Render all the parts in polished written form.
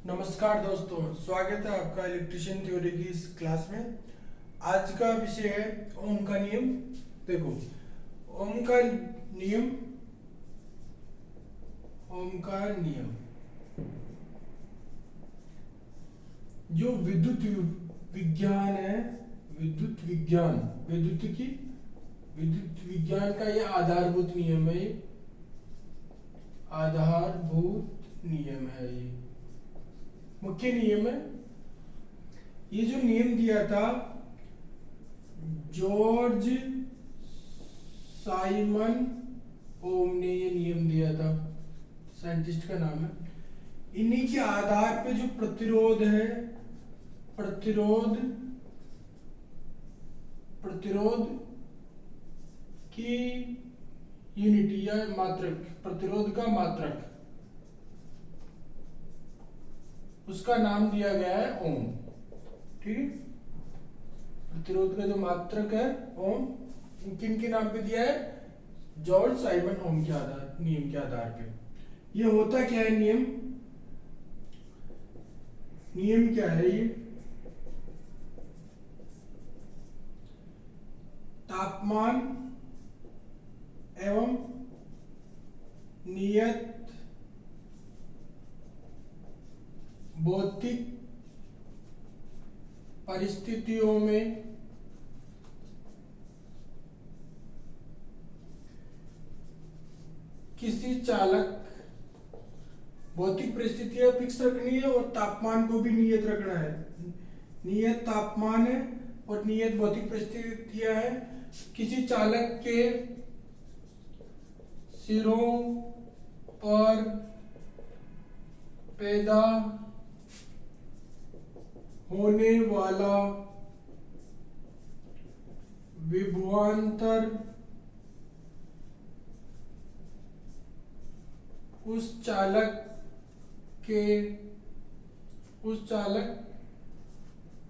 नमस्कार दोस्तों, स्वागत है आपका इलेक्ट्रिशियन थ्योरी की इस क्लास में। आज का विषय है ओम का नियम। देखो, ओम का नियम ओम का नियम जो विज्ञान है, विद्युत विज्ञान का ये आधारभूत नियम है। ये आधारभूत नियम है, ये मुख्य नियम है। ये जो नियम दिया था जॉर्ज साइमन ओम ने, ये नियम दिया था, साइंटिस्ट का नाम है। इन्हीं के आधार पे जो प्रतिरोध है, प्रतिरोध की यूनिट या मात्रक, प्रतिरोध का मात्रक, उसका नाम दिया गया है ओम। ठीक है, प्रतिरोध का जो मात्रक है ओम, किन के नाम पे दिया है? जॉर्ज साइमन ओम के नियम के आधार पे। ये होता क्या है नियम? नियम क्या है? ये तापमान एवं नियत भौतिक परिस्थितियों में किसी चालक, भौतिक परिस्थितियां फिक्स रखनी है और तापमान को भी नियत रखना है। नियत तापमान है और नियत भौतिक परिस्थितियां है। किसी चालक के सिरों पर पैदा होने वाला विभवांतर उस चालक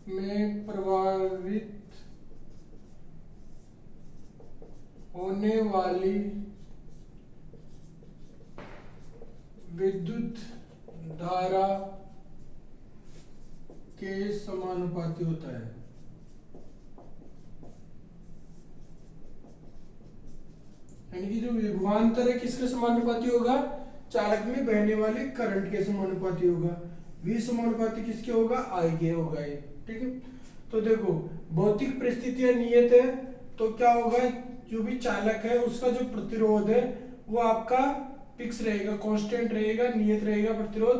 में प्रभावित होने वाली विद्युत धारा के समानुपाती होता है। यानी कि जो विभवांतर है किसके समानुपाती होगा? चालक में बहने वाले करंट के समानुपाती होगा। V समानुपाती किसके होगा? I के होगा ये। ठीक है, तो देखो, भौतिक परिस्थितियां नियत है तो क्या होगा? जो भी चालक है उसका जो प्रतिरोध है वो आपका फिक्स रहेगा, कांस्टेंट रहेगा, नियत रहेगा, प्रतिरोध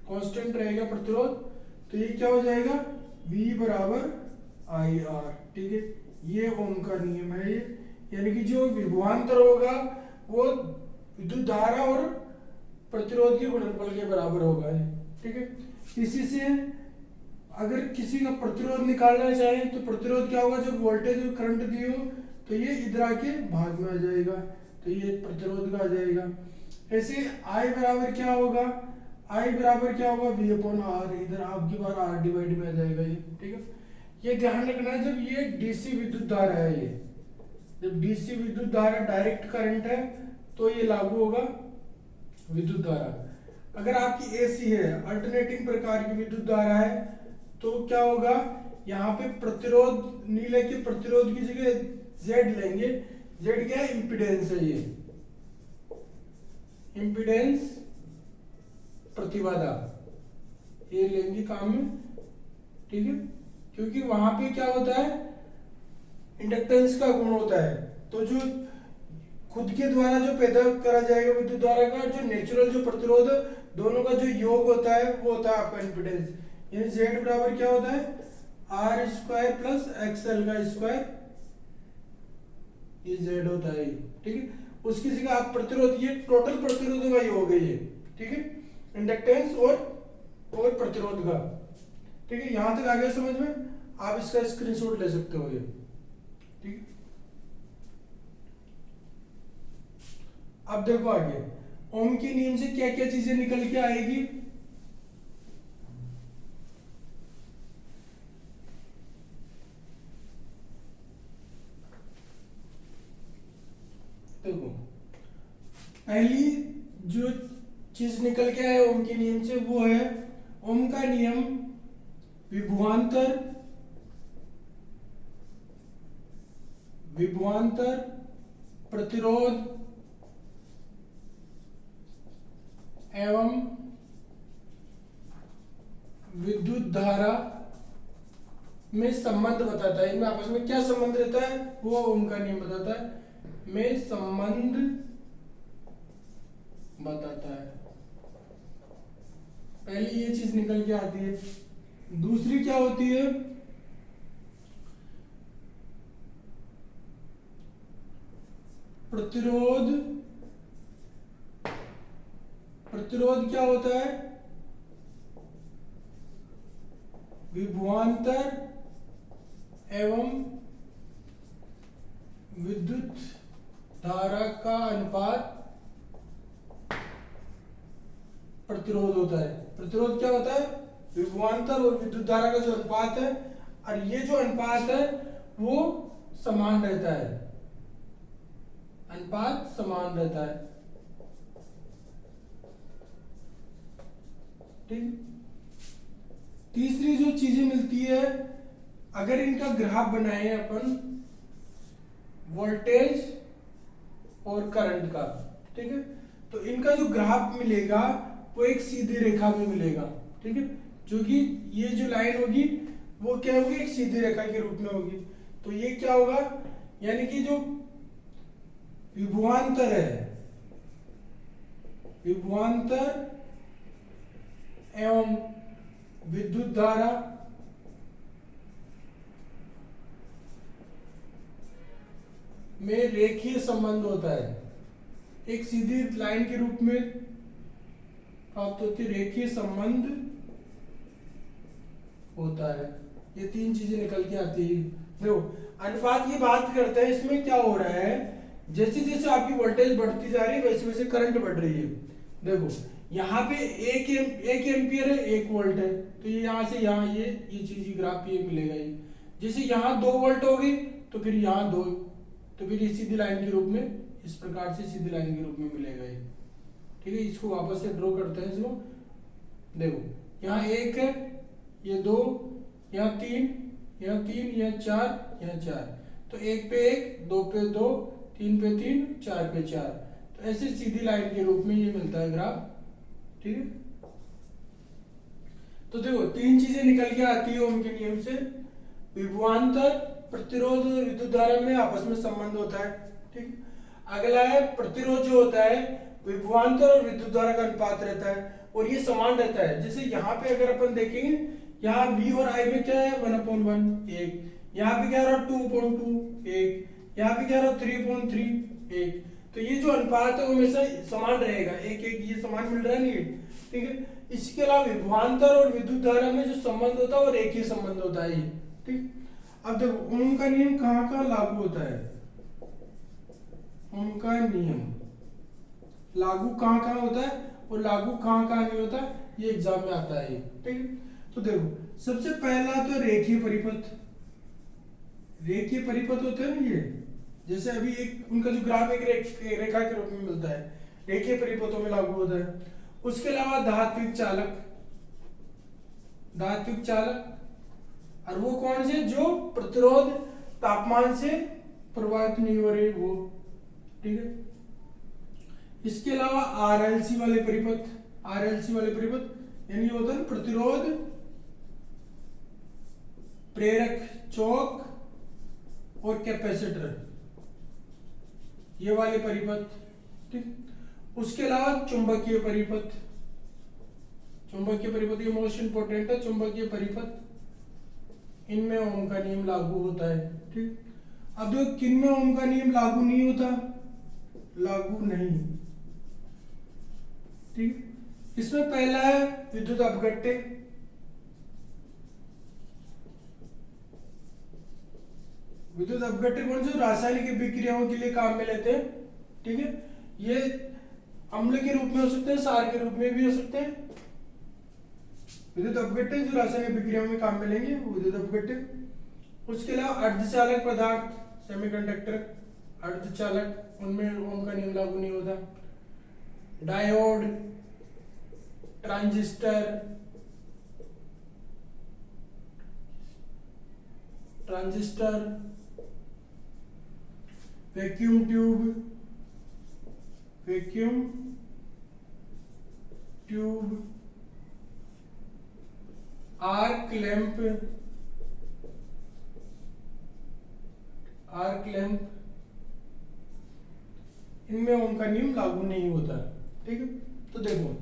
कांस्टेंट रहेगा प्रतिरोध। तो ये क्या हो जाएगा? V बराबर IR। ठीक है, ये ओम का नियम है ये। यानी कि जो विभवांतर होगा वो विद्युत धारा और प्रतिरोध के गुणनफल के बराबर होगा। ठीक है, इसी से अगर किसी का प्रतिरोध निकालना चाहे तो प्रतिरोध क्या होगा? जब वोल्टेज और करंट दी हो तो ये इधर आके भाग में आ जाएगा, तो ये प्रतिरोध का आ जाएगा। ऐसे I बराबर क्या होगा? I बराबर क्या होगा? V upon R। इधर आपकी बार R डिवाइड में आ जाएगा ये। ठीक है, ये ध्यान रखना है, जब ये डीसी विद्युत धारा है, ये जब डीसी विद्युत धारा डायरेक्ट करंट है तो ये लागू होगा विद्युत धारा। अगर आपकी एसी है, अल्टरनेटिंग प्रकार की विद्युत धारा है, तो क्या होगा? यहाँ पे प्रतिरोध नहीं लेके प्रतिरोध की जगह Z लेंगे। Z क्या है? इम्पीडेंस है ये, इम्पीडेंस प्रतिबाधा, ये लेंगे काम में। ठीक है, क्योंकि वहां पे क्या होता है? इंडक्टेंस का गुण होता है। तो जो खुद के द्वारा जो पैदा करा जाएगा विद्युत धारा का, जो नेचुरल जो प्रतिरोध, दोनों का जो योग होता है वो होता है आपका इम्पीडेंस। यानी Z बराबर क्या होता है? R स्क्वायर प्लस XL का स्क्वायर, ये Z होता है। ठीक है, उसकी जगह आप प्रतिरोध, ये टोटल प्रतिरोध का योग है ये। ठीक है, इंडक्टेंस और प्रतिरोध का। ठीक है, यहां तक आ गया समझ में? आप इसका स्क्रीनशॉट ले सकते हो ये। ठीक है, अब देखो आगे ओम के नियम से क्या क्या चीजें निकल के आएगी। देखो, पहली जो चीज निकल के आए ओम के नियम से वो है ओम का नियम विभवांतर प्रतिरोध एवं विद्युत धारा में संबंध बताता है। इनमें आपस में क्या संबंध रहता है वो ओम का नियम बताता है, में संबंध बताता है। पहली ये चीज निकल के आती है। दूसरी क्या होती है, प्रतिरोध क्या होता है, विभवांतर एवं विद्युत धारा का अनुपात प्रतिरोध होता है। प्रतिरोध क्या होता है, विभवांतर और विद्युत धारा का जो अनुपात है, और ये जो अनुपात है वो समान रहता है, अनुपात समान रहता है। ठीक। तीसरी जो चीजें मिलती है, अगर इनका ग्राफ बनाए अपन वोल्टेज और करंट का, ठीक है, तो इनका जो ग्राफ मिलेगा वो एक सीधी रेखा में मिलेगा। ठीक है, जो कि ये जो लाइन होगी वो क्या होगी, एक सीधी रेखा के रूप में होगी। तो ये क्या होगा, यानी कि जो विभवांतर है, विभवांतर एवं विद्युत धारा में रेखीय संबंध होता है, एक सीधी लाइन के रूप में प्राप्त होती है, रेखीय संबंध होता है। ये तीन चीजें निकल के आती है। देखो अनुपात की बात करते हैं, इसमें क्या हो रहा है, जैसे जैसे आपकी वोल्टेज बढ़ती जा रही है वैसे वैसे करंट बढ़ रही है। देखो यहाँ पे एक एम्पियर है, 1 वोल्ट है, तो ये यहाँ से यहाँ ये चीज की ग्राफ ये मिलेगा। ये जैसे यहाँ 2 वोल्ट हो गई तो फिर यहाँ 2, तो फिर ये सीधी लाइन के रूप में, इस प्रकार से सीधी लाइन के रूप में मिलेगा ये। ठीक है, इसको वापस से ड्रॉ करते हैं इसको। देखो यहाँ 1 है, ये 2, यहाँ 3, यहाँ 3, यहाँ 4, यहाँ 4, तो 1 पे 1, 2 पे 2, 3 पे 3, 4 पे 4, तो ऐसे सीधी लाइन के रूप में ये मिलता है ग्राफ। ठीक है, तो देखो तीन चीजें निकल के आती है ओम के नियम से, विभवांतर, प्रतिरोध और विद्युत धारा में आपस में संबंध होता है। ठीक, अगला है प्रतिरोध जो होता है, विभवांतर और विद्युत धारा का अनुपात रहता है और ये समान रहता है। जैसे यहाँ पे अगर अपन देखेंगे, यहाँ V और I में क्या है, 1/1, 1, यहाँ पे क्या रहा 2/2, 1, यहाँ पे क्या रहा 3/3, 1, तो ये जो अनुपात है वो हमेशा समान रहेगा, 1-1, ये समान मिल रहा है नहीं। ठीक है, इसके अलावा विभवांतर और विद्युत धारा में जो संबंध होता है वो रेखीय संबंध होता है। ठीक, अब देखो ओम का नियम कहाँ कहाँ लागू होता है, ओम का नियम लागू कहाँ कहाँ होता है और लागू कहाँ कहाँ नहीं होता, ये एग्जाम में आता है। ठीक है, तो देखो सबसे पहला तो रेखीय परिपथ, रेखीय परिपथ होते हैं ना, ये जैसे अभी एक उनका जो ग्राफ एक रेखा के रूप में मिलता है, रेखीय परिपथों में लागू होता है। उसके अलावा धात्विक चालक, धात्विक चालक, और वो कौन से, जो प्रतिरोध तापमान से प्रभावित नहीं हो रहे वो। ठीक है, इसके अलावा आरएलसी वाले परिपथ, आरएलसी वाले परिपथ यानी होता है प्रतिरोध प्रेरक चौक और कैपेसिटर, ये वाले परिपथ। ठीक, उसके अलावा चुंबकीय परिपथ, चुंबकीय परिपथ ये मोस्ट इंपोर्टेंट है, चुंबकीय परिपथ, इनमें ओम का नियम लागू होता है। ठीक, अब देखो किन में ओम का नियम लागू नहीं होता, लागू नहीं। ठीक, इसमें पहला है विद्युत अपघट्य, विद्युत अपघट्य कौन से, रासायनिक विक्रियाओं के लिए काम में लेते हैं। ठीक है, ये अम्ल के रूप में हो सकते हैं, सार के रूप में भी हो सकते हैं। विद्युत अपघट्य जो रासायनिक विक्रियाओं में काम में लेंगे वो विद्युत अपघट्य। उसके अलावा अर्धचालक पदार्थ, सेमीकंडक्टर, अर्धचालक, उनमें ओम का नियम लागू नहीं होता। Diode, transistor, transistor, vacuum tube, vacuum tube, arc lamp, arc lamp, इनमें ओम का नियम लागू नहीं होता। ठीक है, तो देखो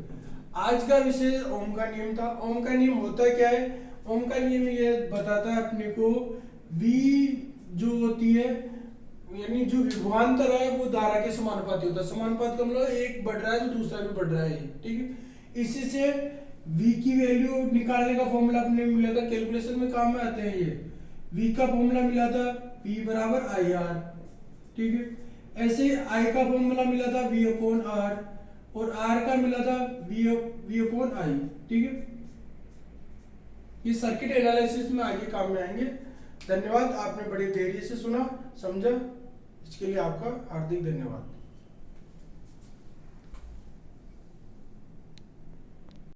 आज का विषय ओम का नियम था। ओम का नियम होता क्या है? ओम का नियम ये बताता है अपने को V जो होती है, यानी जो विभवांतर है वो धारा के समानुपाती होता है। समानुपात का मतलब एक बढ़ रहा है तो दूसरा भी बढ़ रहा है। ठीक है, इसी से V की वैल्यू निकालने का फॉर्मूला अपने मिला था, कैलकुलेशन में काम में आते हैं ये। V का फॉर्मूला मिला था V बराबर IR। ठीक है, ऐसे I का फॉर्मूला मिला था V अपॉन R, और R का मिला था V अपॉन I। ठीक है, ये सर्किट एनालिसिस में आगे काम में आएंगे। धन्यवाद, आपने बड़ी धैर्य से सुना, समझा, इसके लिए आपका हार्दिक धन्यवाद।